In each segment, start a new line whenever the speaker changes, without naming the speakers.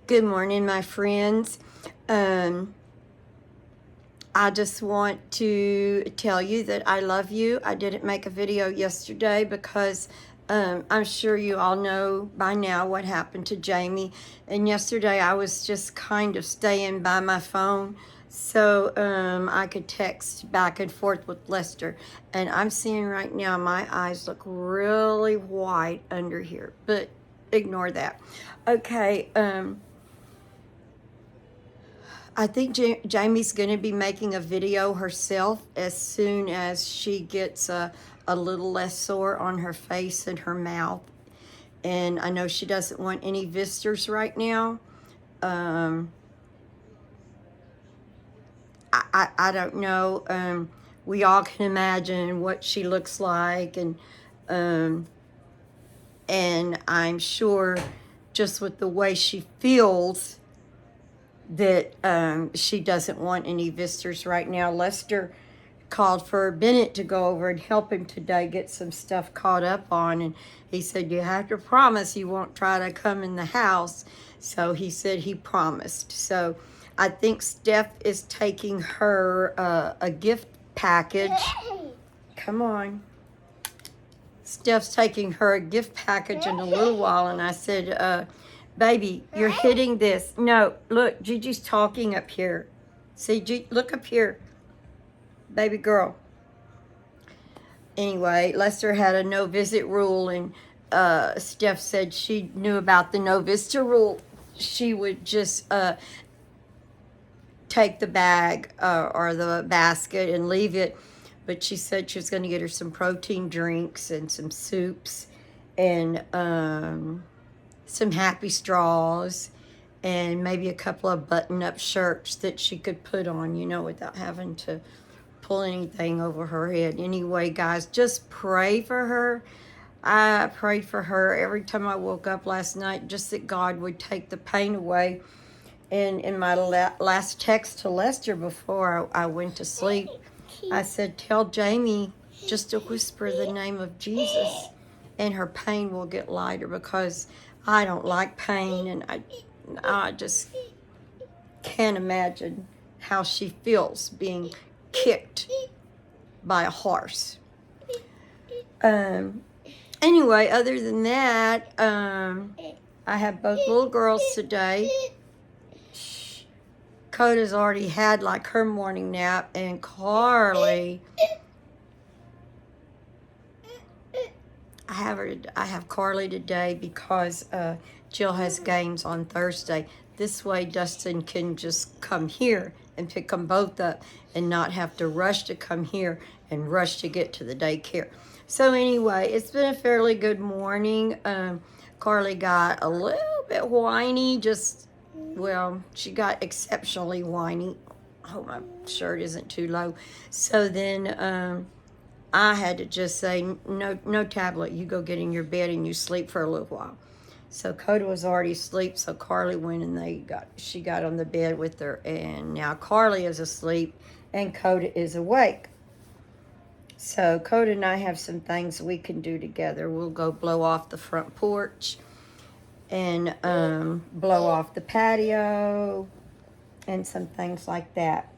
Good morning, my friends. Um, I just want to tell you that I love you. I didn't make a video yesterday because I'm sure you all know by now what happened to Jamie. And yesterday I was just kind of staying by my phone so I could text back and forth with Lester. And I'm seeing right now my eyes look really white under here, but ignore that. Okay. I think Jamie's going to be making a video herself as soon as she gets a little less sore on her face and her mouth. And I know she doesn't want any visitors right now. Um, I don't know. We all can imagine what she looks like, um, and I'm sure just with the way she feels that she doesn't want any visitors right now. Lester called for Bennett to go over and help him today get some stuff caught up on, and he said, you have to promise you won't try to come in the house. So he said he promised. So I think Steph is taking her a gift package. Come on. Steph's taking her a gift package in a little while, and I said, baby, you're hitting this. No, look, Gigi's talking up here. See, look up here, baby girl. Anyway, Lester had a no visit rule, and Steph said she knew about the no visitor rule. She would just take the bag or the basket and leave it. But she said she was going to get her some protein drinks and some soups and some Happy Straws and maybe a couple of button-up shirts that she could put on, you know, without having to pull anything over her head. Anyway, guys, just pray for her. I prayed for her every time I woke up last night, just that God would take the pain away. And in my last text to Lester before I went to sleep, I said, tell Jamie just to whisper the name of Jesus and her pain will get lighter, because I don't like pain, and I just can't imagine how she feels being kicked by a horse. Anyway, other than that, I have both little girls today. Coda's already had like her morning nap, and Carly, I have Carly today because Jill has games on Thursday. This way Dustin can just come here and pick them both up and not have to rush to come here and rush to get to the daycare. So anyway, it's been a fairly good morning. Carly got a little bit whiny, well, she got exceptionally whiny. I hope my shirt isn't too low. So then I had to just say, no tablet. You go get in your bed and you sleep for a little while. So Coda was already asleep, so Carly went and she got on the bed with her, and now Carly is asleep and Coda is awake. So Coda and I have some things we can do together. We'll go blow off the front porch and blow off the patio and some things like that.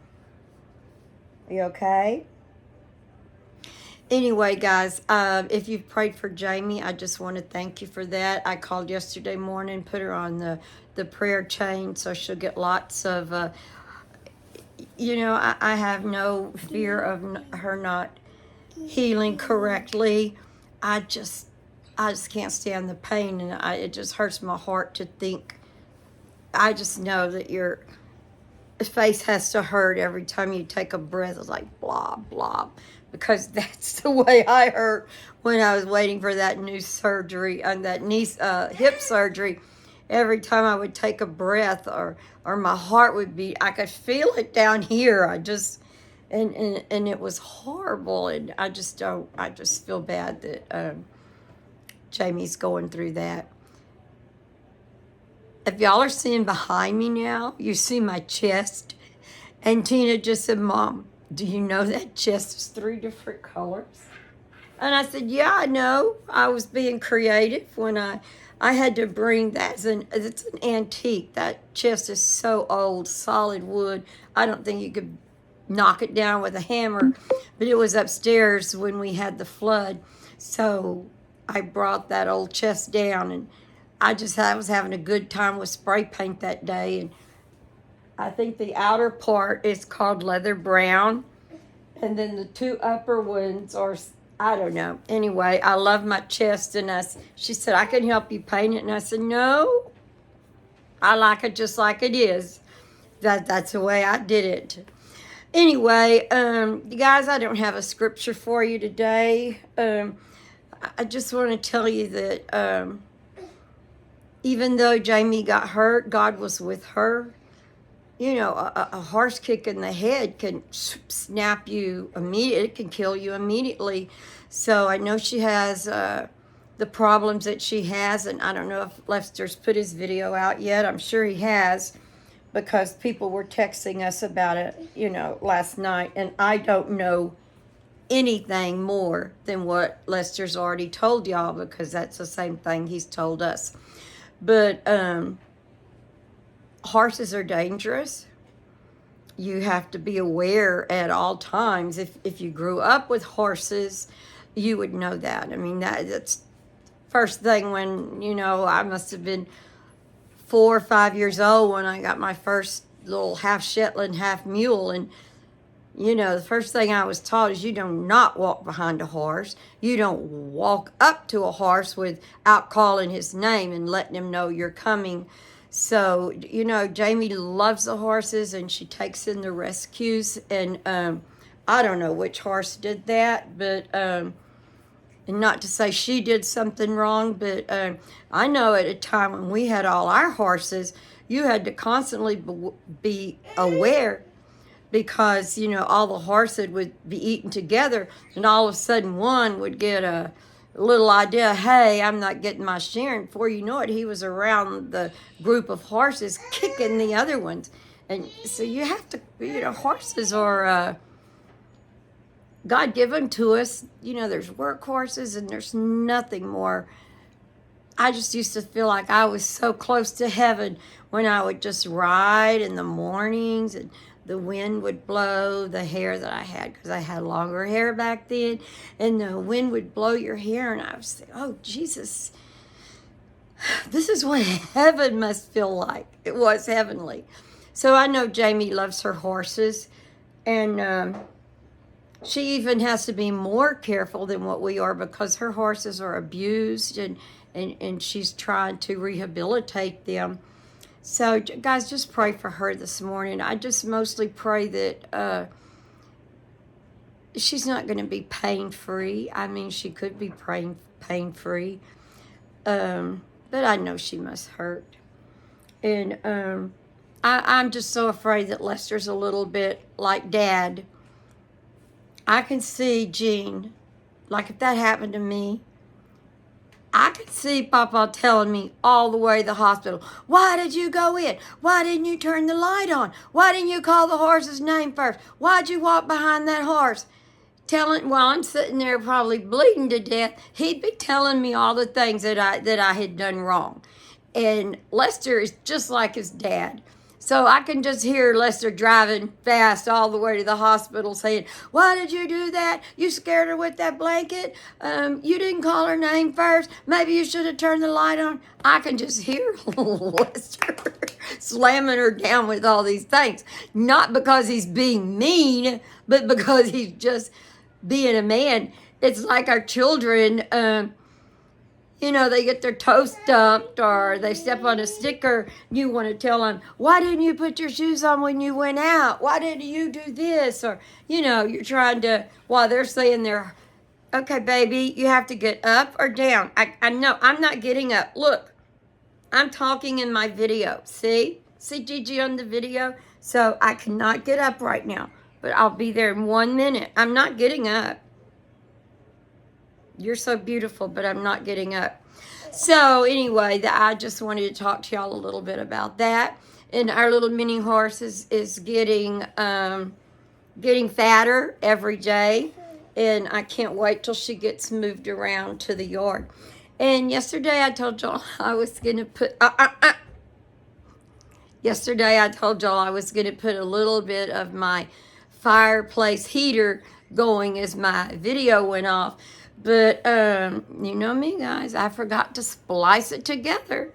Are you okay? Anyway, guys, if you've prayed for Jamie, I just want to thank you for that. I called yesterday morning, put her on the prayer chain so she'll get lots of, I have no fear of her not healing correctly. I just can't stand the pain, and it just hurts my heart to think. I just know that your face has to hurt every time you take a breath. It's like blah, blah, because that's the way I hurt when I was waiting for that new surgery and that knee, hip surgery. Every time I would take a breath or my heart would beat, I could feel it down here. And it was horrible. And I just feel bad that Jamie's going through that. If y'all are seeing behind me now, you see my chest. And Tina just said, Mom, do you know that chest is 3 different colors? And I said, yeah, I know. I was being creative when I had to bring that. It's an antique. That chest is so old, solid wood. I don't think you could knock it down with a hammer. But it was upstairs when we had the flood. So I brought that old chest down, and I was having a good time with spray paint that day. And I think the outer part is called leather brown, and then the two upper ones are, I don't know. Anyway, I love my chest, and she said, I can help you paint it. And I said, no, I like it just like it is. That's the way I did it. Anyway, you guys, I don't have a scripture for you today. I just want to tell you that even though Jamie got hurt, God was with her. You know, a horse kick in the head can snap you immediately. It can kill you immediately. So I know she has the problems that she has, and I don't know if Lester's put his video out yet. I'm sure he has, because people were texting us about it, you know, last night, and I don't know anything more than what Lester's already told y'all, because that's the same thing he's told us. But horses are dangerous. You have to be aware at all times. If you grew up with horses, you would know that. I mean, that's first thing when, you know, I must have been 4 or 5 years old when I got my first little half Shetland, half mule. And, you know, the first thing I was taught is you do not walk behind a horse. You don't walk up to a horse without calling his name and letting him know you're coming. So, you know, Jamie loves the horses, and she takes in the rescues. And I don't know which horse did that, but and not to say she did something wrong, but I know at a time when we had all our horses, you had to constantly be aware, because, you know, all the horses would be eating together, and all of a sudden one would get a little idea, hey, I'm not getting my share, and before you know it, he was around the group of horses kicking the other ones. And so you have to, you know, horses are God given to us. You know, there's work horses, and there's nothing more. I just used to feel like I was so close to heaven when I would just ride in the mornings, and the wind would blow the hair that I had, because I had longer hair back then, and the wind would blow your hair, and I was thinking, oh, Jesus, this is what heaven must feel like. It was heavenly. So I know Jamie loves her horses, and she even has to be more careful than what we are, because her horses are abused, and she's trying to rehabilitate them. So, guys, just pray for her this morning. I just mostly pray that she's not going to be pain-free. I mean, she could be pain-free, but I know she must hurt. And I'm just so afraid that Lester's a little bit like Dad. I can see Gene, like if that happened to me, I could see Papa telling me all the way to the hospital, why did you go in? Why didn't you turn the light on? Why didn't you call the horse's name first? Why'd you walk behind that horse? While I'm sitting there probably bleeding to death, he'd be telling me all the things that I had done wrong. And Lester is just like his dad. So I can just hear Lester driving fast all the way to the hospital saying, why did you do that? You scared her with that blanket? You didn't call her name first? Maybe you should have turned the light on. I can just hear Lester slamming her down with all these things. Not because he's being mean, but because he's just being a man. It's like our children, you know, they get their toe stumped or they step on a sticker. You want to tell them, why didn't you put your shoes on when you went out? Why didn't you do this? Or, you know, you're trying to, while they're saying they're, okay, baby, you have to get up or down. I know, I'm not getting up. Look, I'm talking in my video. See Gigi on the video? So I cannot get up right now, but I'll be there in 1 minute. I'm not getting up. You're so beautiful, but I'm not getting up. So anyway, I just wanted to talk to y'all a little bit about that. And our little mini horse is getting fatter every day. and I can't wait till she gets moved around to the yard. And yesterday I told y'all I was going to put... Yesterday I told y'all I was going to put a little bit of my fireplace heater going as my video went off. But you know me, guys, I forgot to splice it together.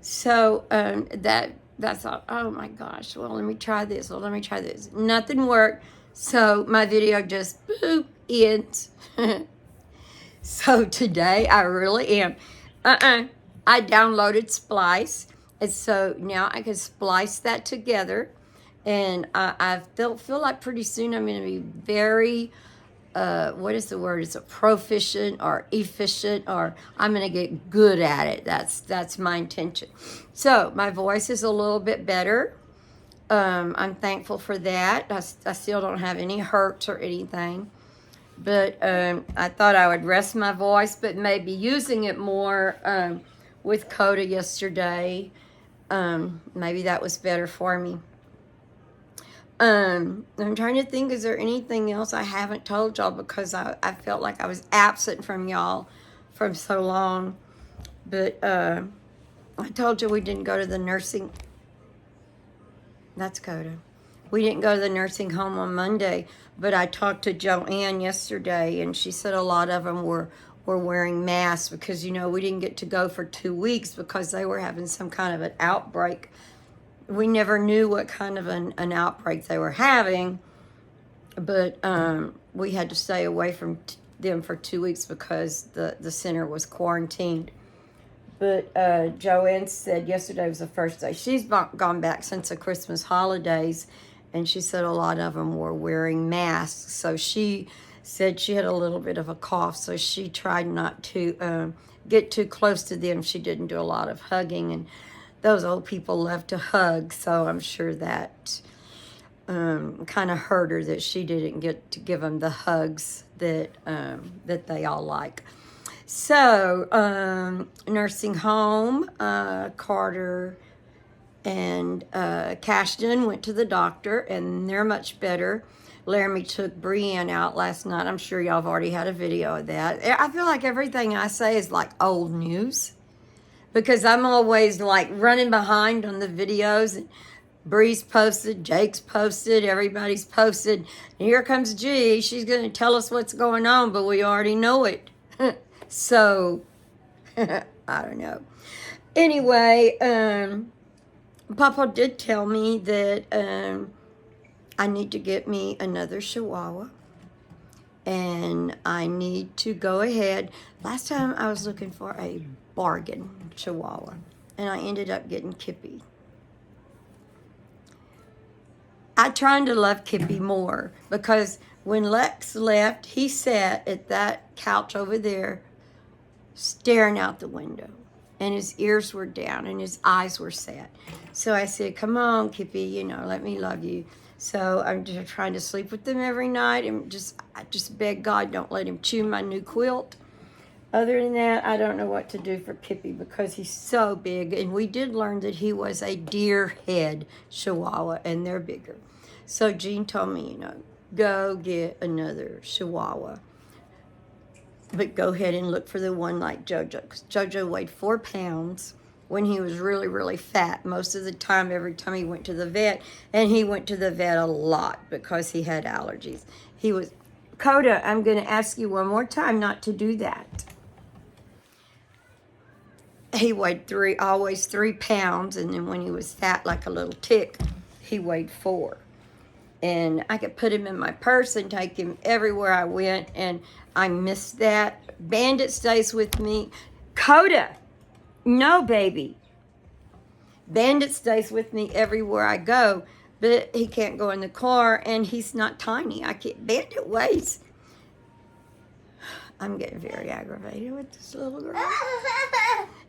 So that's all. Oh my gosh. Well, let me try this. Well, let me try this. Nothing worked. So my video just boop ends. So today I really am. I downloaded Splice. And so now I can splice that together. And I feel like pretty soon I'm going to be very, what is the word? Is it proficient or efficient? Or I'm going to get good at it. That's my intention. So my voice is a little bit better. I'm thankful for that. I still don't have any hurts or anything. But I thought I would rest my voice, but maybe using it more with Coda yesterday. Maybe that was better for me. I'm trying to think, is there anything else I haven't told y'all, because I felt like I was absent from y'all from so long. But I told you we didn't go to the nursing. That's Coda. We didn't go to the nursing home on Monday, but I talked to Joanne yesterday, and she said a lot of them were wearing masks because, you know, we didn't get to go for 2 weeks because they were having some kind of an outbreak. We never knew what kind of an outbreak they were having, but we had to stay away from them for 2 weeks because the center was quarantined. But Joanne said yesterday was the first day. She's gone back since the Christmas holidays, and she said a lot of them were wearing masks. So she said she had a little bit of a cough, so she tried not to get too close to them. She didn't do a lot of hugging, and those old people love to hug, so I'm sure that kind of hurt her that she didn't get to give them the hugs that they all like. So, nursing home, Carter and Cashton went to the doctor, and they're much better. Laramie took Brienne out last night. I'm sure y'all have already had a video of that. I feel like everything I say is like old news, because I'm always like running behind on the videos. Bree's posted, Jake's posted, everybody's posted. And here comes G. She's going to tell us what's going on, but we already know it. So, I don't know. Anyway, Papa did tell me that I need to get me another Chihuahua. And I need to go ahead. Last time I was looking for a bargain Chihuahua, and I ended up getting Kippy. I tried to love Kippy more because when Lex left, he sat at that couch over there staring out the window, and his ears were down and his eyes were sad. So I said, come on, Kippy, you know, let me love you. So I'm just trying to sleep with them every night, and I just beg God don't let him chew my new quilt. Other than that, I don't know what to do for Kippy because he's so big. And we did learn that he was a deer head Chihuahua, and they're bigger. So Jean told me, you know, go get another Chihuahua. But go ahead and look for the one like Jojo. Because Jojo weighed 4 pounds when he was really, really fat. Most of the time, every time he went to the vet. And he went to the vet a lot because he had allergies. He was... Coda, I'm going to ask you one more time not to do that. He weighed always 3 pounds. And then when he was fat like a little tick, he weighed 4. And I could put him in my purse and take him everywhere I went, and I missed that. Bandit stays with me. Coda, no, baby. Bandit stays with me everywhere I go, but he can't go in the car, and he's not tiny. Bandit weighs. I'm getting very aggravated with this little girl.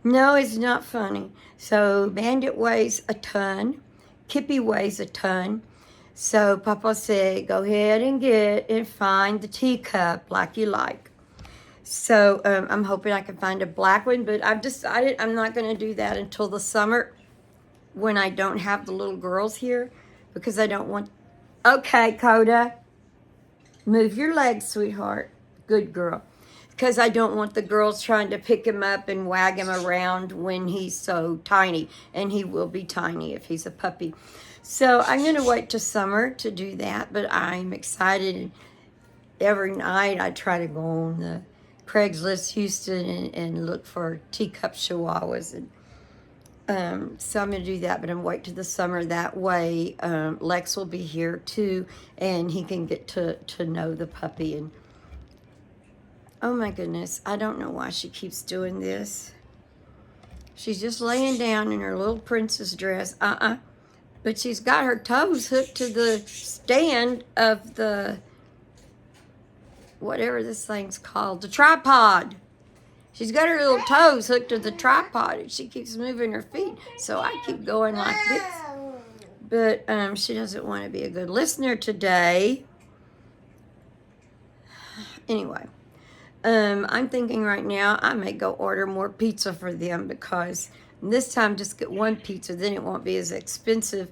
No, it's not funny. So Bandit weighs a ton. Kippy weighs a ton. So Papa said, go ahead and find the teacup like you like. So I'm hoping I can find a black one, but I've decided I'm not going to do that until the summer when I don't have the little girls here, because I don't want... Okay, Coda. Move your legs, sweetheart. Good girl. Because I don't want the girls trying to pick him up and wag him around when he's so tiny. And he will be tiny if he's a puppy. So I'm going to wait till summer to do that. But I'm excited. Every night I try to go on the Craigslist Houston and look for teacup chihuahuas. And so I'm going to do that. But I'm wait till the summer. That way Lex will be here too. And he can get to know the puppy. And oh my goodness, I don't know why she keeps doing this. She's just laying down in her little princess dress. But she's got her toes hooked to the stand of the, whatever this thing's called, the tripod. She's got her little toes hooked to the tripod and she keeps moving her feet. So I keep going like this. But she doesn't want to be a good listener today. Anyway. I'm thinking right now I may go order more pizza for them because this time just get one pizza, then it won't be as expensive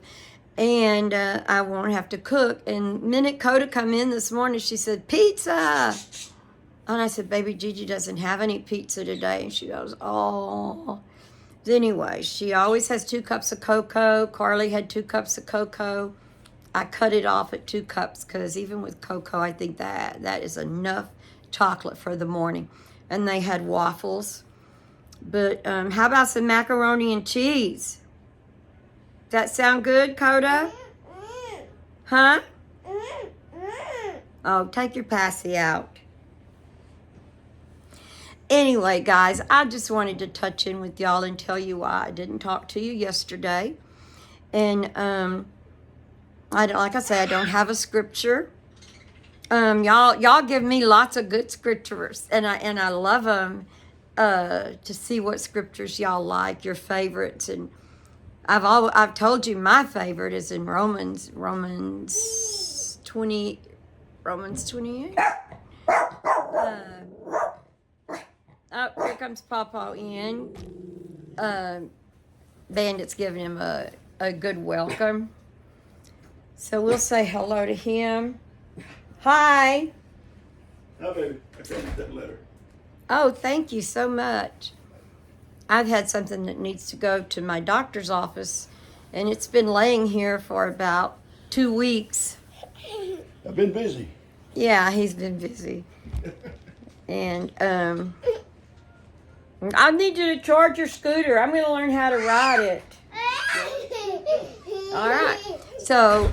and I won't have to cook. And minute Coda come in this morning, she said, pizza. And I said, baby, Gigi doesn't have any pizza today. And she goes, oh. Anyway, she always has 2 cups of cocoa. Carly had 2 cups of cocoa. I cut it off at 2 cups because even with cocoa, I think that is enough chocolate for the morning. And they had waffles. But how about some macaroni and cheese? Does that sound good, Coda? Huh? Oh, take your passy out. Anyway, guys, I just wanted to touch in with y'all and tell you why I didn't talk to you yesterday. And like I say, I don't have a scripture. Y'all give me lots of good scriptures, and I love them to see what scriptures y'all like, your favorites. And I've told you my favorite is in Romans 28. Oh, here comes Pawpaw in. Bandit's giving him a good welcome. So we'll say hello to him. Hi.
Hi, baby. I got that letter.
Oh, thank you so much. I've had something that needs to go to my doctor's office, and it's been laying here for about 2 weeks.
I've been busy.
Yeah, he's been busy. And I need you to charge your scooter. I'm going to learn how to ride it. All right. So,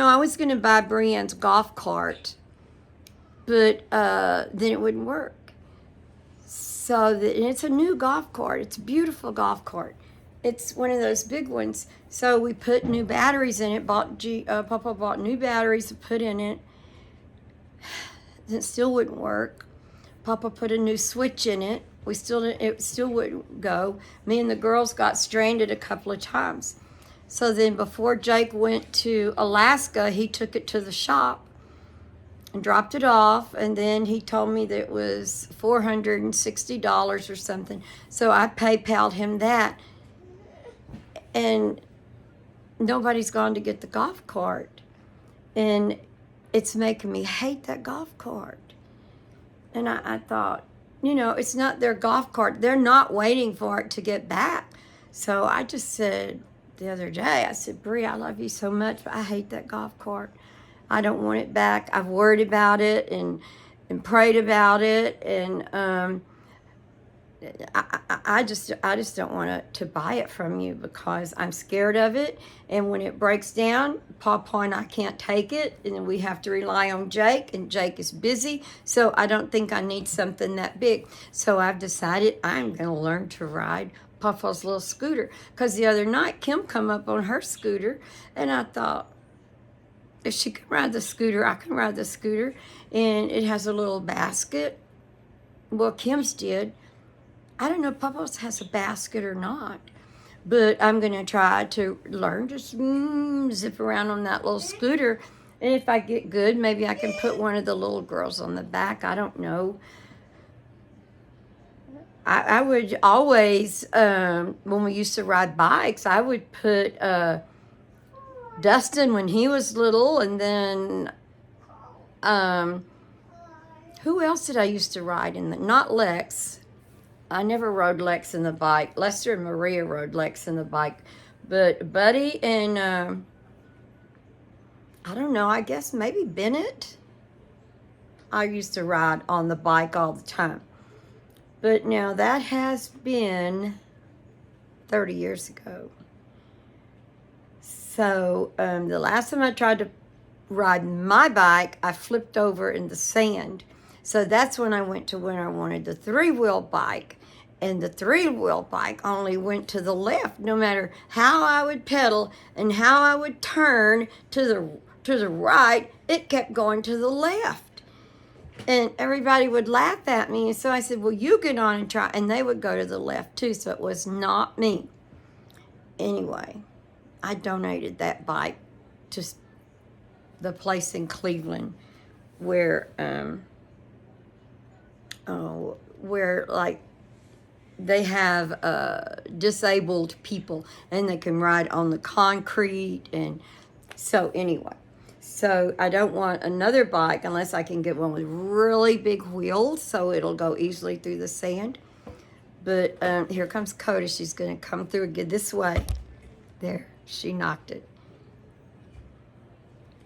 I was going to buy Brienne's golf cart, but then it wouldn't work. And it's a new golf cart. It's a beautiful golf cart. It's one of those big ones. So we put new batteries in it. Papa bought new batteries to put in it. It still wouldn't work. Papa put a new switch in it. It still wouldn't go. Me and the girls got stranded a couple of times. So then before Jake went to Alaska, he took it to the shop and dropped it off. And then he told me that it was $460 or something. So I PayPal'd him that. And nobody's gone to get the golf cart. And it's making me hate that golf cart. And I thought, it's not their golf cart. They're not waiting for it to get back. So I just said the other day, I said, Brie, I love you so much, but I hate that golf cart. I don't want it back. I've worried about it and prayed about it. And I just don't want to buy it from you because I'm scared of it. And when it breaks down, Pawpaw and I can't take it, and then we have to rely on Jake, and Jake is busy. So I don't think I need something that big. So I've decided I'm going to learn to ride Pawpaw's little scooter. Because the other night, Kim come up on her scooter, and I thought, if she can ride the scooter, I can ride the scooter. And it has a little basket. Well, Kim's did. I don't know if Pawpaw's has a basket or not. But I'm going to try to learn to zip around on that little scooter. And if I get good, maybe I can put one of the little girls on the back. I don't know. I would always, when we used to ride bikes, I would put Donna Dustin when he was little, and then who else did I used to ride in the? Not Lex. I never rode Lex in the bike. Lester and Maria rode Lex in the bike, but Buddy and I don't know. I guess maybe Bennett. I used to ride on the bike all the time, but now that has been 30 years ago. So the last time I tried to ride my bike, I flipped over in the sand. So that's when I went to when I wanted the three-wheel bike. And the three-wheel bike only went to the left. No matter how I would pedal and how I would turn to the right, it kept going to the left. And everybody would laugh at me. And so I said, well, you get on and try. And they would go to the left too. So it was not me. Anyway, I donated that bike to the place in Cleveland where like they have disabled people and they can ride on the concrete. And so anyway, so I don't want another bike unless I can get one with really big wheels so it'll go easily through the sand. But here comes Coda. She's going to come through and get this way. There, she knocked it.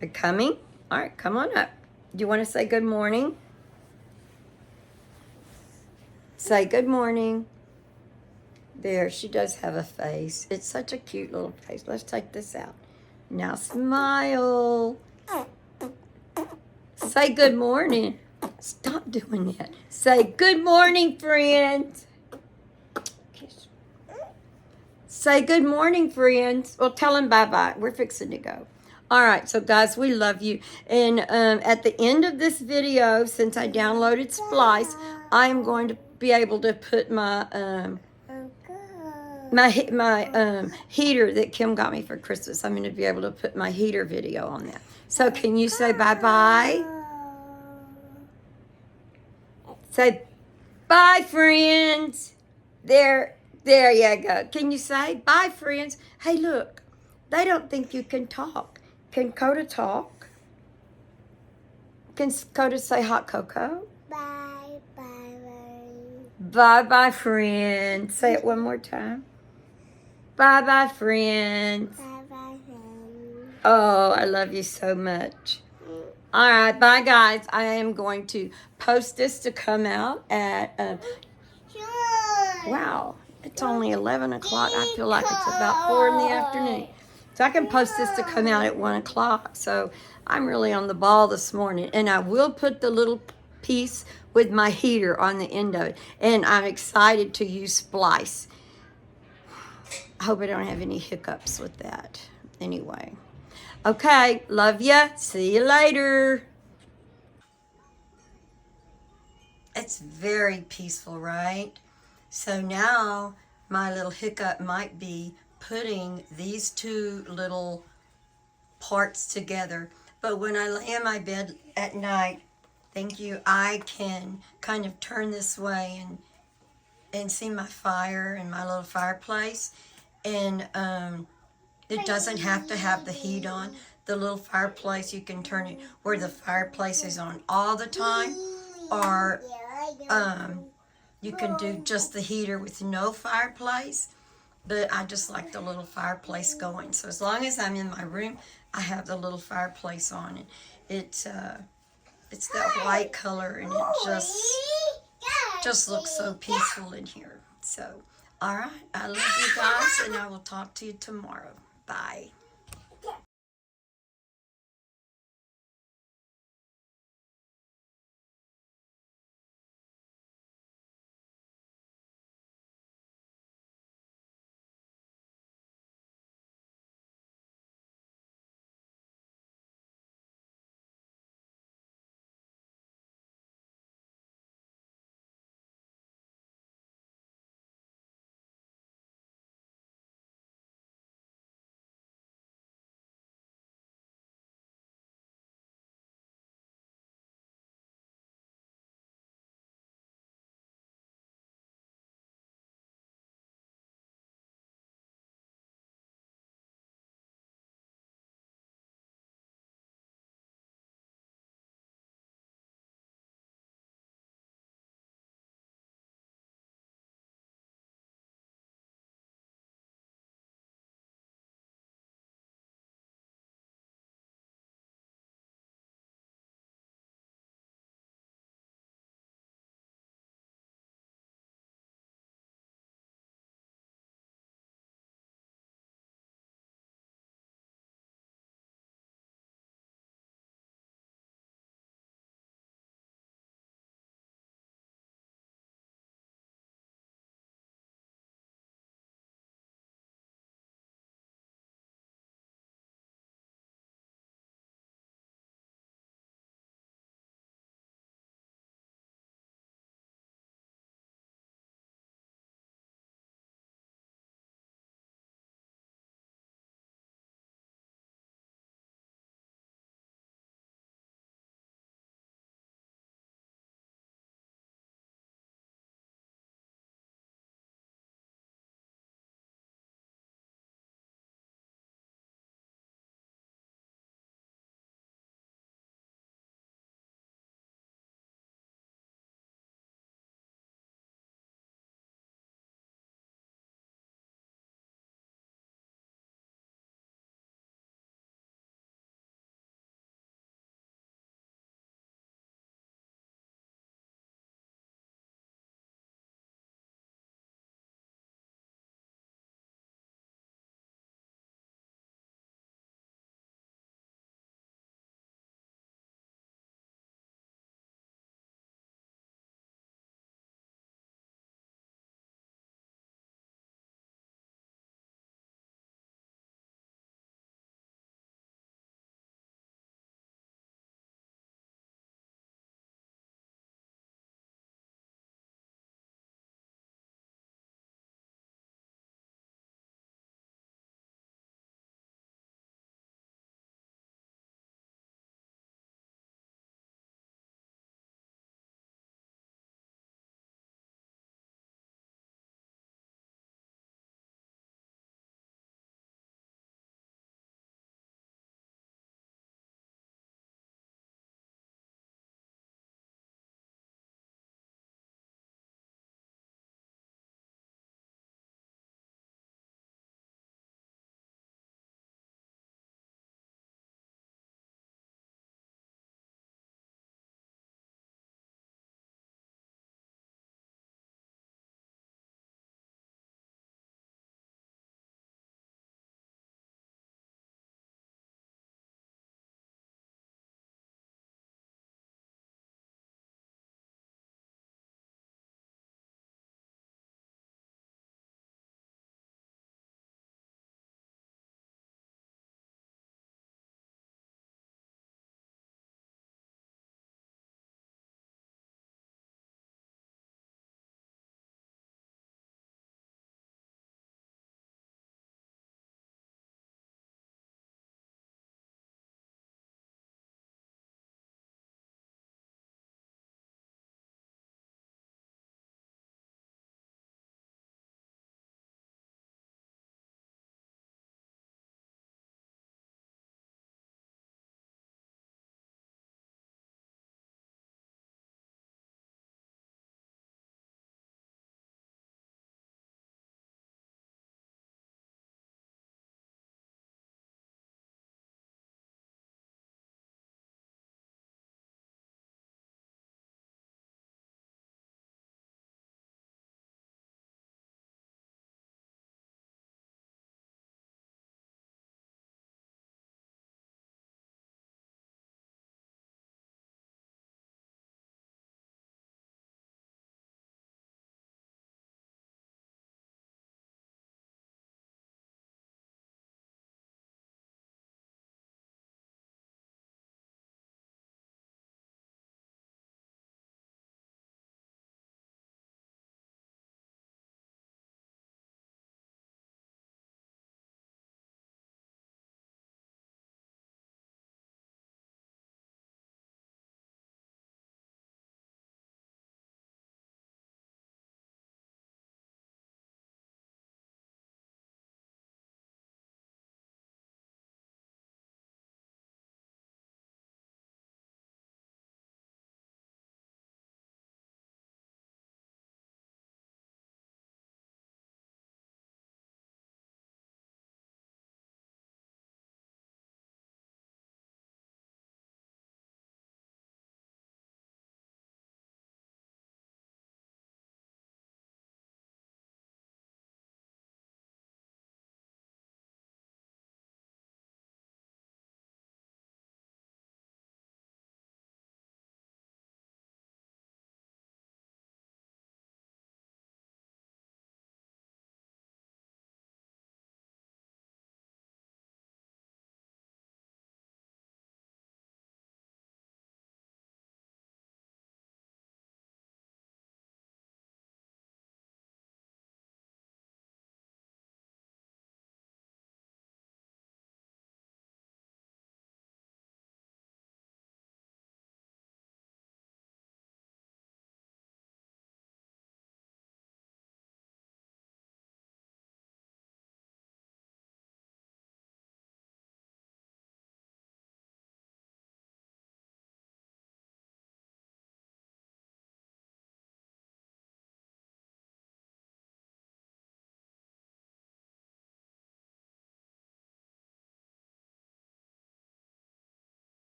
Are coming? All right, come on up. Do you want to say good morning? Say good morning. There, she does have a face. It's such a cute little face. Let's take this out. Now smile. Say good morning. Stop doing that. Say good morning, friends. Say good morning, friends. Well, tell them bye-bye. We're fixing to go. All right, so guys, we love you. And at the end of this video, since I downloaded Splice, I am going to be able to put my heater that Kim got me for Christmas. I'm going to be able to put my heater video on that. So can you say bye-bye? Say bye, friends. There you go. Can you say bye, friends? Hey, look, they don't think you can talk. Can Coda talk? Can Coda say hot cocoa?
Bye, bye,
bye. Bye, friends. Say it one more time. Bye, friends.
bye, friends.
Oh, I love you so much. All right, bye, guys. I am going to post this to come out at, wow, it's only 11 o'clock. I feel like it's about 4 in the afternoon. So I can post this to come out at 1 o'clock. So I'm really on the ball this morning. And I will put the little piece with my heater on the end of it. And I'm excited to use Splice. I hope I don't have any hiccups with that. Anyway. Okay, love ya. See you later. It's very peaceful, right? So now my little hiccup might be putting these two little parts together. But when I lay in my bed at night, thank you, I can kind of turn this way and see my fire and my little fireplace. And it doesn't have to have the heat on. The little fireplace, you can turn it where the fireplace is on all the time, or you can do just the heater with no fireplace. But I just like the little fireplace going. So as long as I'm in my room, I have the little fireplace on. And it's that white color, and it just looks so peaceful in here. So, all right, I love you guys, and I will talk to you tomorrow. Bye.